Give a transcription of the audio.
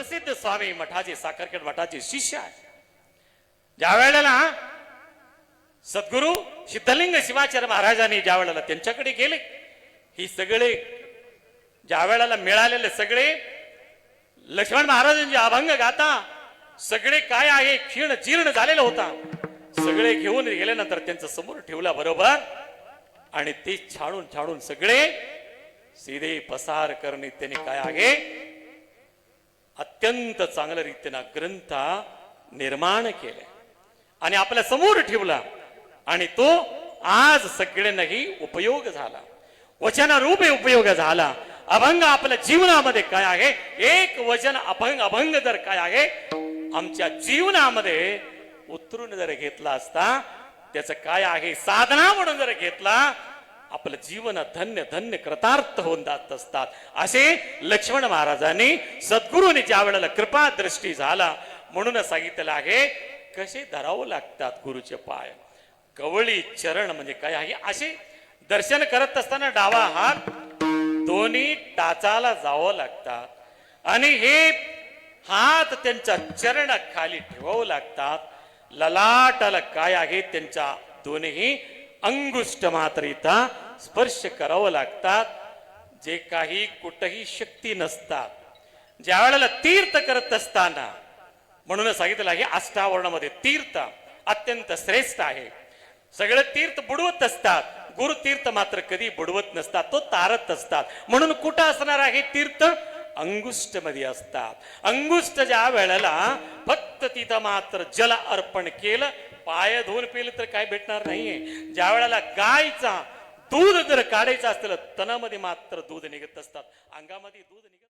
सुप्रसिद्ध स्वामी मठाचे साखरखेड मठाचे शिष्य आहे. ज्या वेळेला सद्गुरु सिद्धलिंग शिवाचार्य महाराजांनी ज्या वेळेला त्यांच्याकडे गेले, ही सगळे ज्या वेळेला मिळालेले सगळे लक्ष्मण महाराजांचे अभंग गाता सगळे काय आहे क्षीण जीर्ण झालेला होता, सगळे घेऊन गेल्यानंतर त्यांचं समोर ठेवला बरोबर, आणि ते छाडून छाडून सगळे सीधे पसार करणे त्यांनी काय आहे अत्यंत चांगल्या रीतीने ग्रंथ निर्माण केले आणि आपल्या समोर ठेवला, आणि तो आज सगळ्यांनाही उपयोग झाला, वचनरूपी उपयोग झाला. अभंग आपल्या जीवनामध्ये काय आहे, एक वचन अभंग जर काय आहे आमच्या जीवनामध्ये उतरून जर घेतला असता, त्याचं काय आहे साधना म्हणून जर घेतला, आपलं जीवन धन्य धन्य कृतार्थ होऊन जात असतात. असे लक्ष्मण महाराजांनी सद्गुरूने ज्या वेळेला कृपा दृष्टी झाला म्हणून सांगितलं आहे कसे धरावं लागतात गुरुचे पाय, कवळी चरण म्हणजे काय आहे. असे दर्शन करत असताना डावा हात दोन्ही टाचाला जावं लागतात आणि हे हात त्यांच्या चरण खाली ठेवावं लागतात. ललाटाला काय आहे त्यांच्या दोन्ही अंगुष्ठ मात्र इथं स्पर्श करावं लागतात. जे काही कुठेही शक्ती नसतात, ज्या वेळेला तीर्थ करत असताना म्हणून सांगितलं आहे अष्टावरणामध्ये तीर्थ अत्यंत श्रेष्ठ आहे. सगळे तीर्थ बुडवत असतात, गुरु तीर्थ मात्र कधी बुडवत नसतात, तो तारत असतात. म्हणून कुठं असणार आहे तीर्थ, अंगुष्ठ मध्ये असतात. अंगुष्ठ ज्या वेळेला फक्त तिथं मात्र जल अर्पण केलं, पाय धुवून पेलं तर काय भेटणार नाहीये. ज्या वेळेला गायचा दूध जर काढायचं असतं तनामध्ये मात्र दूध निघत असतात, अंगामध्ये दूध निघत